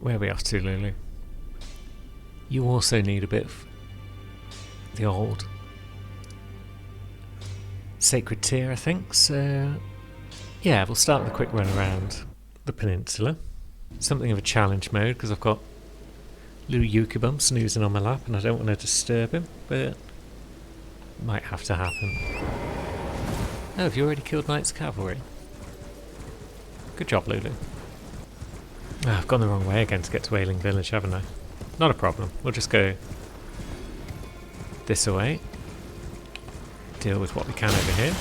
where are we off to, Lulu? You also need a bit of the old Sacred Tear, I think, so yeah, we'll start with a quick run around the peninsula. Something of a challenge mode, because I've got little Yukibum snoozing on my lap and I don't want to disturb him, but it might have to happen. Oh, have you already killed Knights Cavalry? Good job, Lulu. Oh, I've gone the wrong way again to get to Wailing Village, haven't I? Not a problem, we'll just go this way. Deal with what we can over here.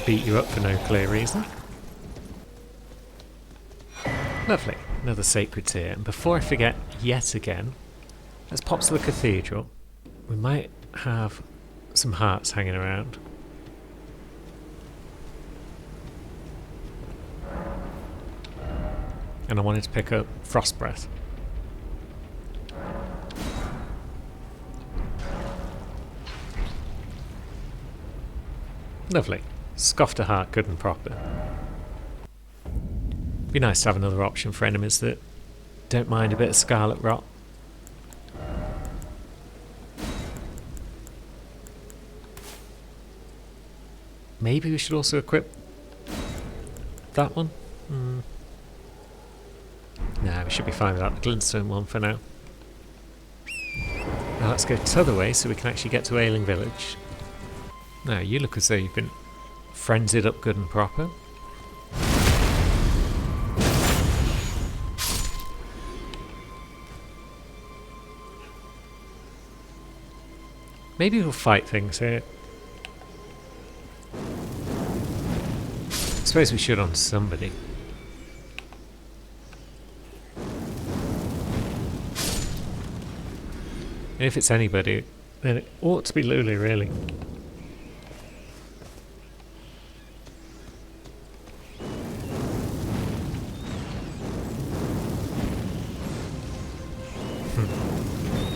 Beat you up for no clear reason. Lovely, another Sacred Tear. And before I forget yet again, let's pop to the cathedral. We might have some hearts hanging around. And I wanted to pick up Frost Breath. Lovely. Scoffed a heart good and proper. Be nice to have another option for enemies that don't mind a bit of Scarlet Rot. Maybe we should also equip that one? Nah, we should be fine without the Glintstone one for now. Now let's go t'other way so we can actually get to Ailing Village. Now you look as though you've been frenzied up good and proper. Maybe we'll fight things here. I suppose we should on somebody. And if it's anybody, then it ought to be Lulu, really.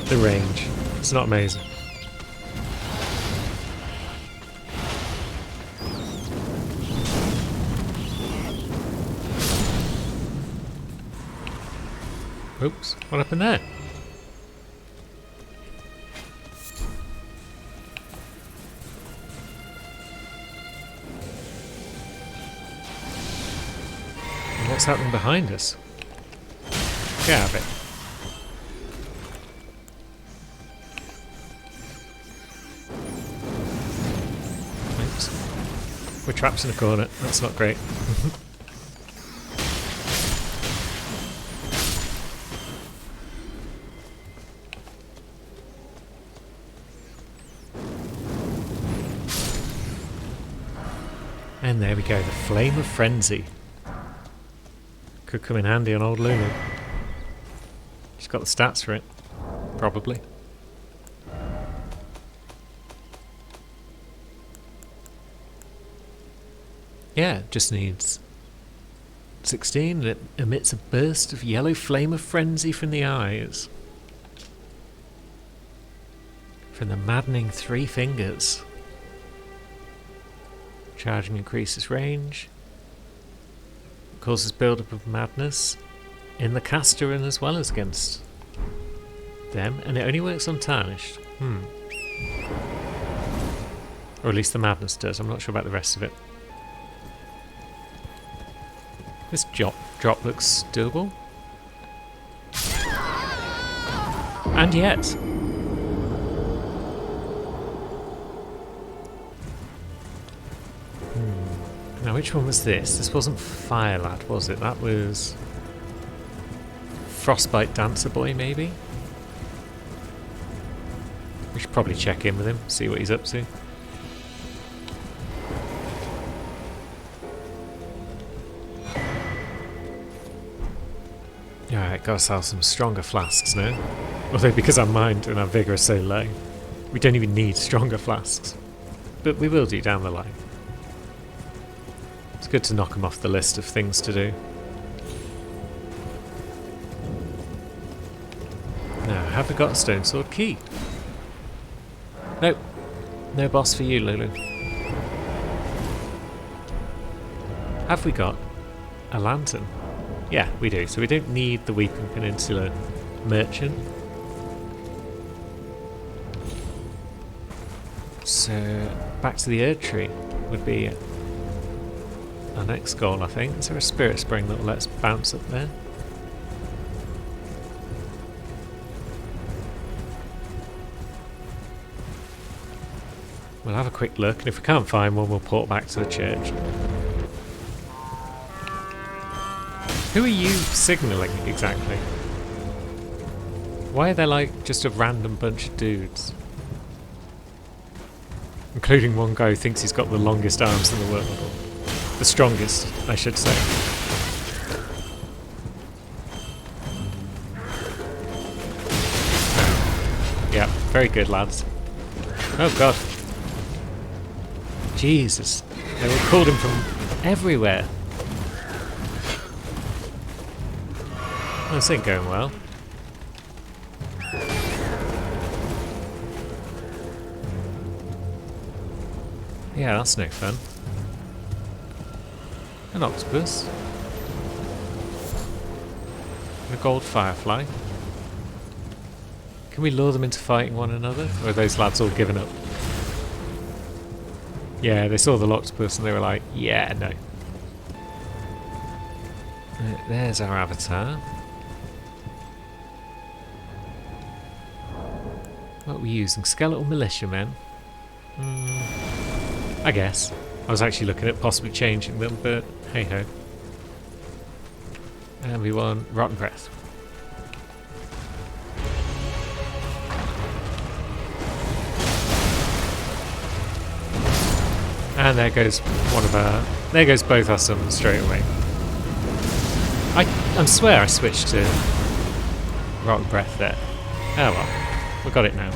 The range. It's not amazing. Oops, what happened there? And what's happening behind us? Get out of it. Oops. We're trapped in a corner, that's not great. And there we go, the Flame of Frenzy. Could come in handy on old Lulu. She's got the stats for it, probably. Yeah, it just needs 16 and it emits a burst of yellow flame of frenzy from the eyes. From the maddening 3 fingers. Charging increases range. Causes build-up of madness in the caster and as well as against them. And it only works on tarnished. Or at least the madness does. I'm not sure about the rest of it. This drop looks doable. And yet... Now which one was this? This wasn't Fire Lad, was it? That was... Frostbite Dancer Boy, maybe? We should probably check in with him, see what he's up to. Alright, gotta sell some stronger flasks now. Although because our mind and our vigour are so low, we don't even need stronger flasks. But we will do down the line. It's good to knock them off the list of things to do. Now, have we got a Stone Sword key? Nope. No boss for you, Lulu. Have we got a lantern. Yeah, we do. So we don't need the Weeping Peninsula merchant. So back to the Erd Tree would be our next goal, I think. Is there a spirit spring that will let us bounce up there? We'll have a quick look, and if we can't find one, we'll port back to the church. Who are you signalling exactly? Why are there like just a random bunch of dudes? Including one guy who thinks he's got the longest arms in the world. The strongest, I should say. Yeah, very good, lads. Oh god. Jesus. They were called him from everywhere. Well, this ain't going well. Yeah, that's no fun. An octopus. And a gold firefly. Can we lure them into fighting one another? Or are those lads all given up? Yeah, they saw the octopus and they were like, yeah, no. There's our avatar. What are we using? Skeletal militiamen? I guess. I was actually looking at possibly changing them, but hey ho. And we want Rotten Breath. And there goes one of our... There goes both our summons straight away. I swear I switched to Rotten Breath there. Oh well, we got it now.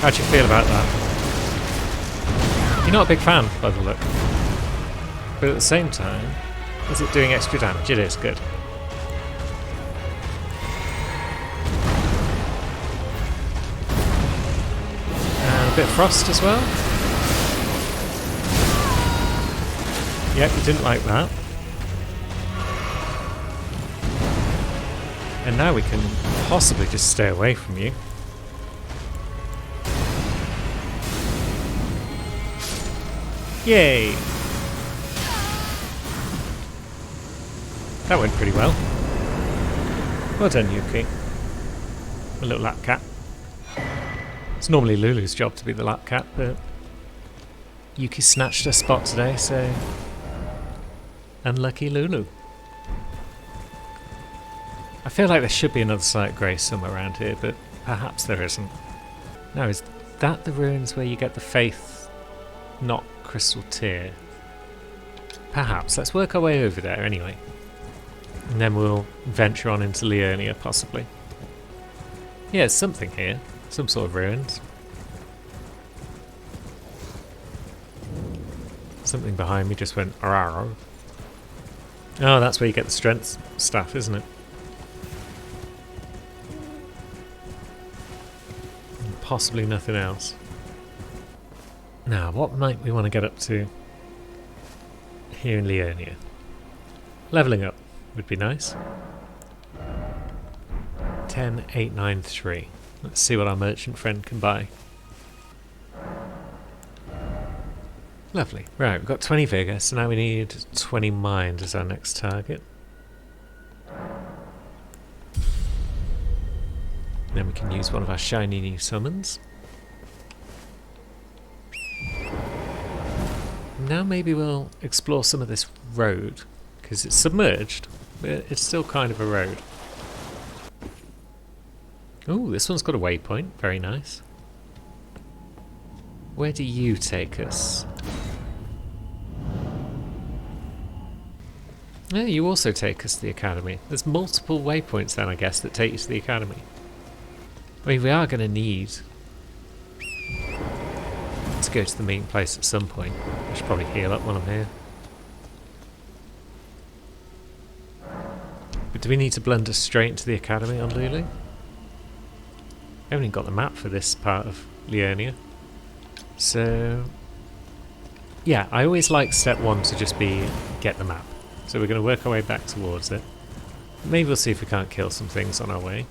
How'd you feel about that? You're not a big fan, by the look. But at the same time, is it doing extra damage? It is, good. And a bit of frost as well. Yep, you didn't like that. And now we can possibly just stay away from you. Yay! That went pretty well. Well done, Yuki. A little lap cat. It's normally Lulu's job to be the lap cat, but Yuki snatched her spot today, so unlucky Lulu. I feel like there should be another Site Grace somewhere around here, but perhaps there isn't. Now, is that the ruins where you get the Faith, not Crystal Tear? Perhaps. Let's work our way over there anyway. And then we'll venture on into Liurnia, possibly. Yeah, there's something here. Some sort of ruins. Something behind me just went araro. Oh, that's where you get the strength stuff, isn't it? And possibly nothing else. Now, what might we want to get up to here in Liurnia? Levelling up would be nice. 10,893. Let's see what our merchant friend can buy. Lovely. Right, we've got 20 vigour, so now we need 20 mind as our next target. Then we can use one of our shiny new summons. Now maybe we'll explore some of this road, because it's submerged, but it's still kind of a road. Ooh, this one's got a waypoint, very nice. Where do you take us? Yeah, you also take us to the academy. There's multiple waypoints then, I guess, that take you to the academy. I mean, we are going to need to go to the meeting place at some point. I should probably heal up while I'm here. But do we need to blunder straight into the academy on Lulu? I haven't even got the map for this part of Liurnia. So, yeah, I always like step 1 to just be get the map. So we're going to work our way back towards it. Maybe we'll see if we can't kill some things on our way.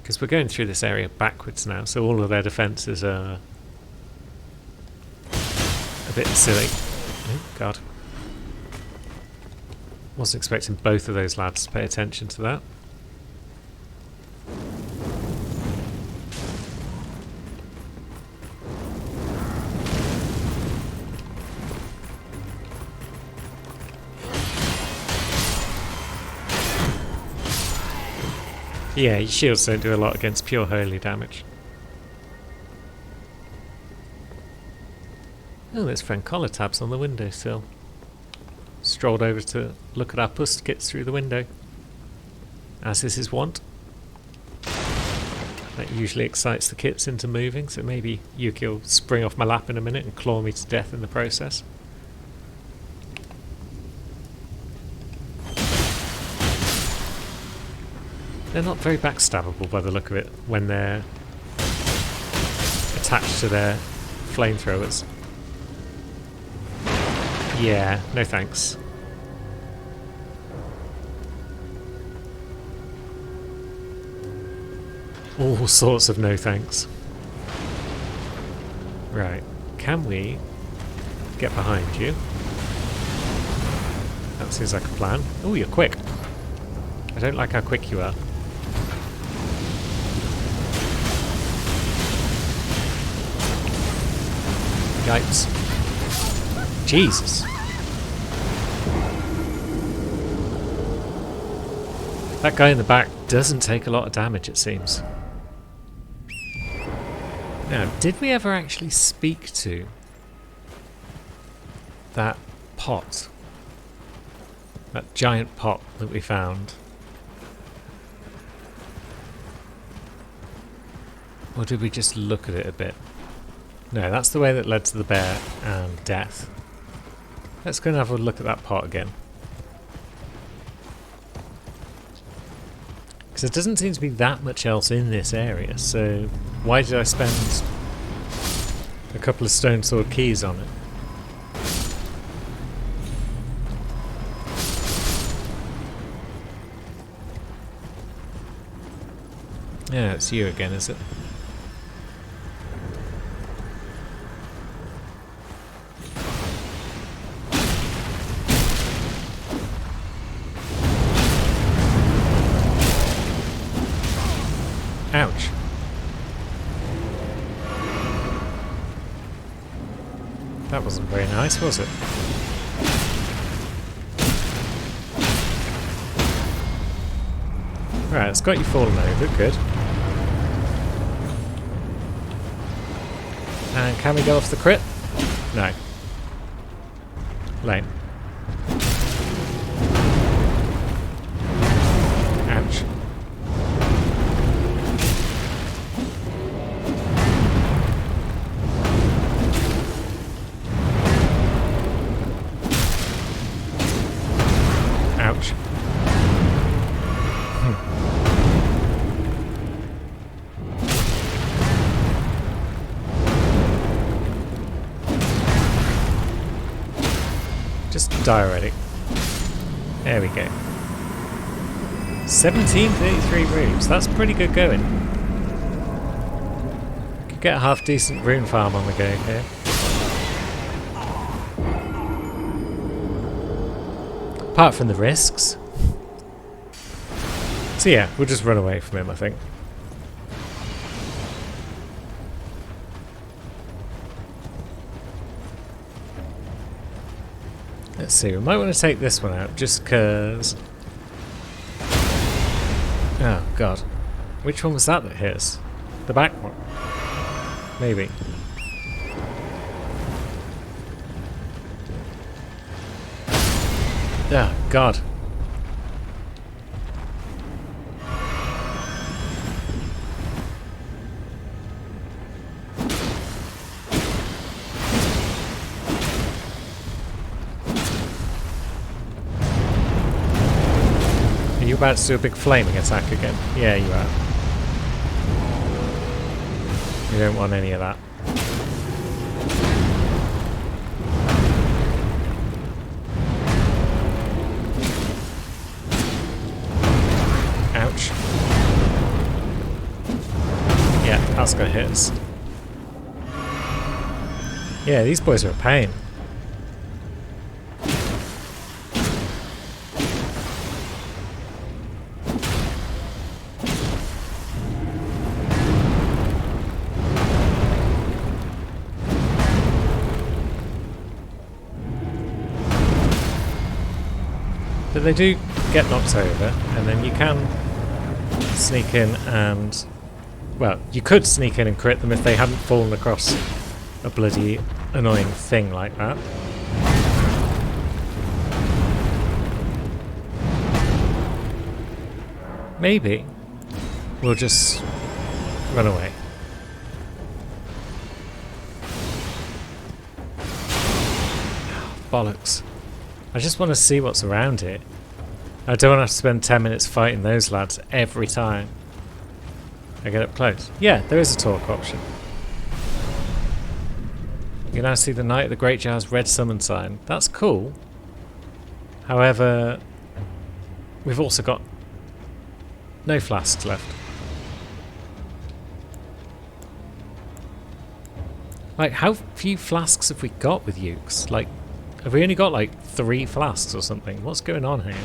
Because we're going through this area backwards now, so all of their defences are a bit silly. Oh, God. Wasn't expecting both of those lads to pay attention to that. Yeah, your shields don't do a lot against pure holy damage. Oh, there's Francola tabs on the windowsill. Strolled over to look at our puskits through the window, as is his wont. That usually excites the kits into moving, so maybe Yuki will spring off my lap in a minute and claw me to death in the process. They're not very backstabbable by the look of it when they're attached to their flamethrowers. Yeah, no thanks. All sorts of no thanks. Right, can we get behind you? That seems like a plan. Oh, you're quick. I don't like how quick you are. Yipes. Jesus. That guy in the back doesn't take a lot of damage, it seems. Now, did we ever actually speak to that pot? That giant pot that we found? Or did we just look at it a bit? No, that's the way that led to the bear and death. Let's go and have a look at that pot again. Because there doesn't seem to be that much else in this area, so why did I spend a couple of stone sword keys on it? Yeah, it's you again, is it? Ouch. That wasn't very nice, was it? Right, it's got you falling over, good. And can we go off the crit? No. Lame. Ouch. Ouch. Just die already. There we go. 1733 runes. That's pretty good going. Could get a half decent rune farm on the go here. Apart from the risks. So yeah, we'll just run away from him, I think. Let's see, we might want to take this one out just because... Oh god. Which one was that hit us? The back one? Maybe. Oh god. about to do a big flaming attack again? Yeah, you are. You don't want any of that. Ouch. Yeah, that's gonna hit us. Yeah, these boys are a pain. But they do get knocked over, and then you can sneak in and... Well, you could sneak in and crit them if they hadn't fallen across a bloody annoying thing like that. Maybe we'll just run away. Bollocks. I just want to see what's around here. I don't want to have to spend 10 minutes fighting those lads every time I get up close. Yeah, there is a talk option. You can now see the Knight of the Great Jar's red summon sign. That's cool. However, we've also got no flasks left. Like, how few flasks have we got with Ukes? Like, have we only got like 3 flasks or something? What's going on here?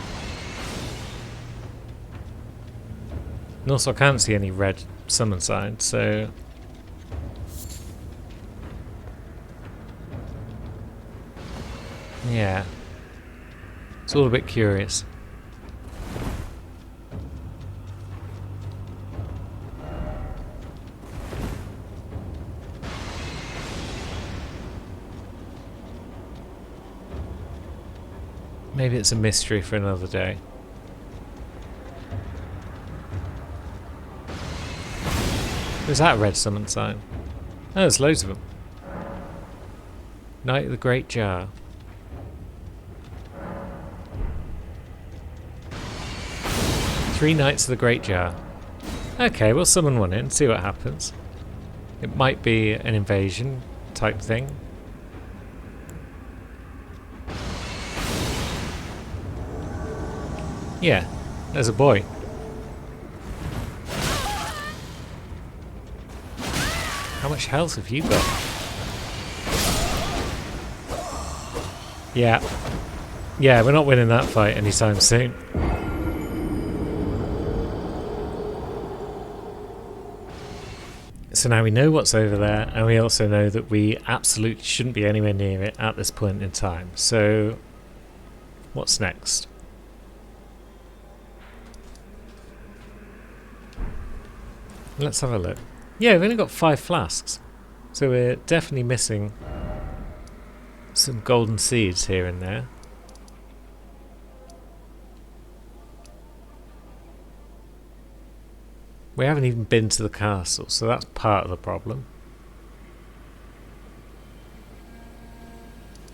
And also I can't see any red summon signs, so... Yeah. It's all a bit curious. Maybe it's a mystery for another day. Was that a red summon sign? Oh, there's loads of them. Knight of the Great Jar. Three Knights of the Great Jar. Okay, we'll summon one in, see what happens. It might be an invasion type thing. Yeah, there's a boy. How much health have you got? Yeah. Yeah, we're not winning that fight anytime soon. So now we know what's over there, and we also know that we absolutely shouldn't be anywhere near it at this point in time. So, what's next? Let's have a look. Yeah, we've only got 5 flasks. So we're definitely missing some golden seeds here and there. We haven't even been to the castle, so that's part of the problem.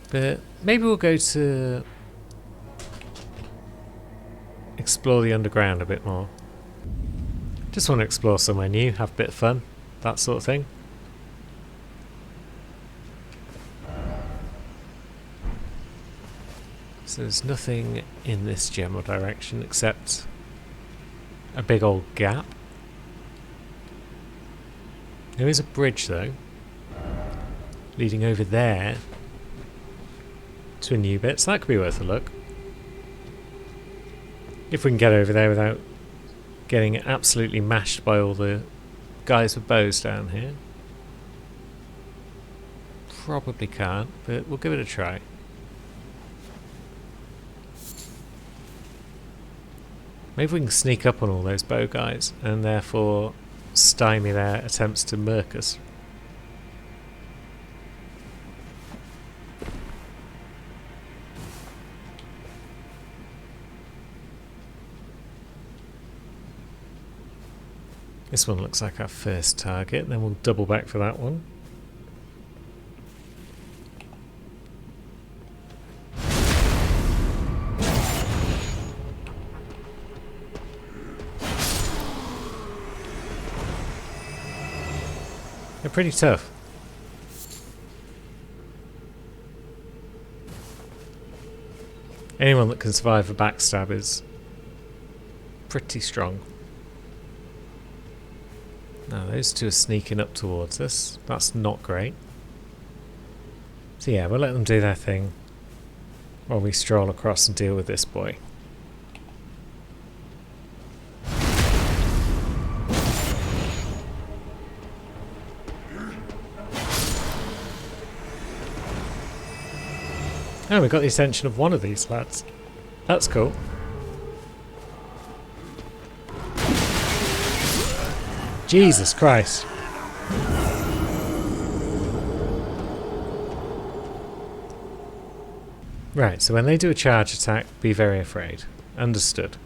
But maybe we'll go to explore the underground a bit more. Just want to explore somewhere new, have a bit of fun, that sort of thing. So there's nothing in this general direction except a big old gap. There is a bridge though, leading over there to a new bit, so that could be worth a look. If we can get over there without getting absolutely mashed by all the guys with bows down here. Probably can't, but we'll give it a try. Maybe we can sneak up on all those bow guys and therefore stymie their attempts to murk us. This one looks like our first target, then we'll double back for that one. pretty tough. Anyone that can survive a backstab is pretty strong. Now those two are sneaking up towards us. That's not great. So yeah, we'll let them do their thing while we stroll across and deal with this boy. Oh, we got the attention of one of these lads. That's cool. Jesus Christ. Right, so when they do a charge attack, be very afraid. Understood.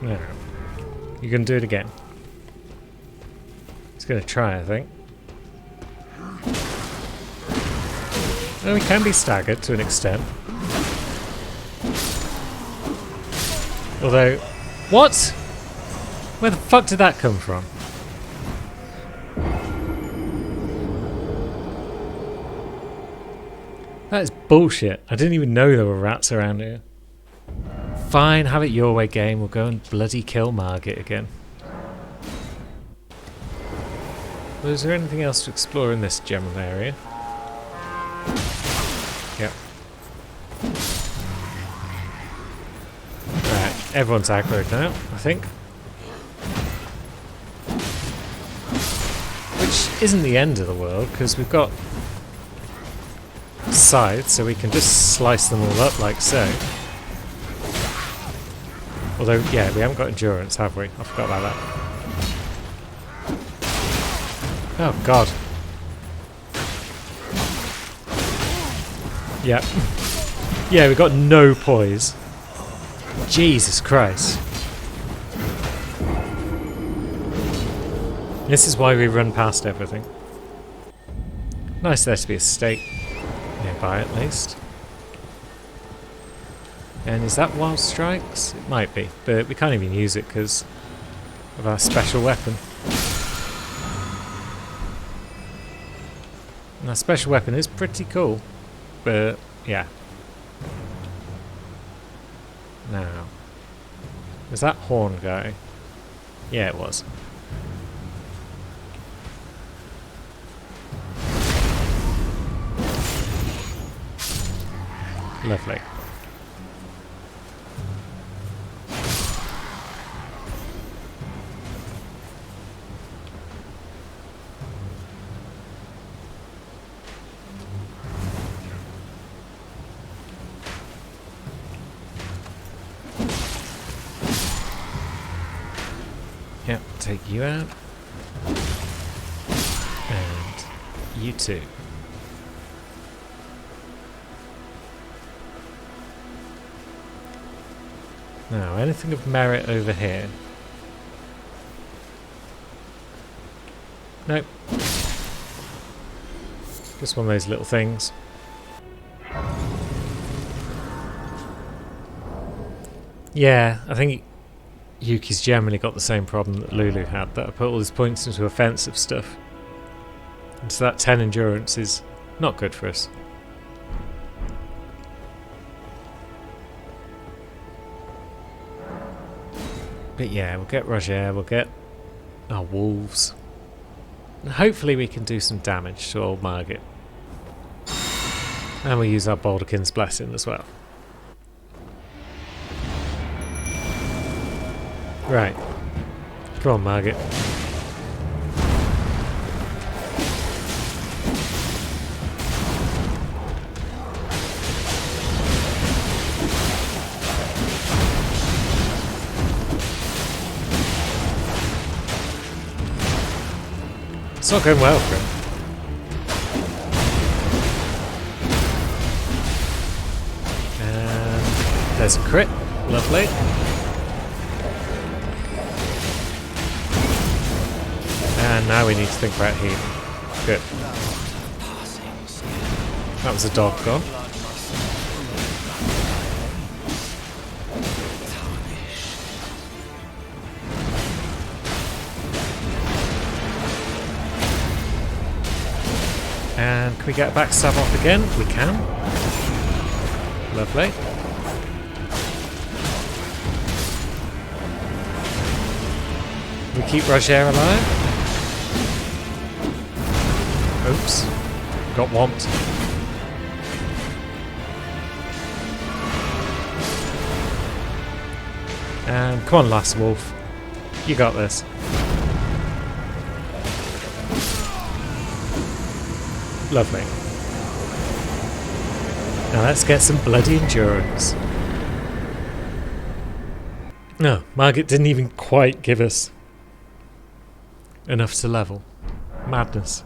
No. You can do it again. He's going to try, I think. Oh, he can be staggered to an extent. Although... What? Where the fuck did that come from? That is bullshit. I didn't even know there were rats around here. Fine, have it your way, game. We'll go and bloody kill Margit again. Well, is there anything else to explore in this general area? Yep. Right, everyone's aggroed now, I think. Which isn't the end of the world, because we've got scythes, so we can just slice them all up like so. Although, yeah, we haven't got endurance, have we? I forgot about that. Oh, God. Yep. Yeah, we've got no poise. Jesus Christ. This is why we run past everything. Nice there to be a stake nearby, at least. And is that Wild Strikes? It might be, but we can't even use it because of our special weapon. And our special weapon is pretty cool, but yeah. Now, was that horn guy? Yeah, it was. Lovely. Yep, take you out. And you too. Now, anything of merit over here? Nope. Just one of those little things. Yeah, I think Yuki's generally got the same problem that Lulu had, that I put all his points into offensive stuff. And so that 10 endurance is not good for us. But yeah, we'll get Roger, we'll get our wolves. And hopefully we can do some damage to old Margit. And we'll use our Balderkin's Blessing as well. Right. Come on, Margit. It's not going well for him. And there's a crit. Lovely. And now we need to think about healing. Good. That was a dog gone. And can we get a backstab off again? We can. Lovely. We keep Roger alive. Oops. Got whomped. And come on, last wolf. You got this. Lovely. Now let's get some bloody endurance. No, Margit didn't even quite give us enough to level. Madness.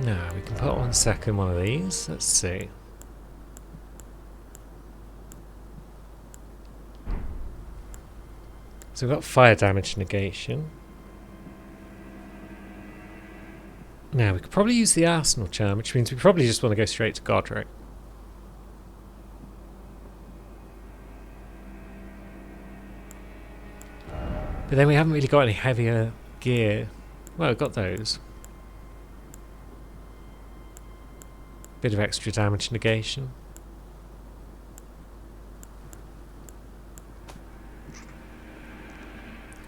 Now we can put on second one of these. Let's see. So we've got fire damage negation. Now we could probably use the Arsenal charm, which means we probably just want to go straight to Godric. But then we haven't really got any heavier gear. Well, we've got those. Bit of extra damage negation.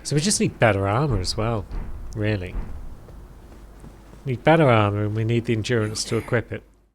So we just need better armor as well, really. We need better armor and we need the endurance to equip it.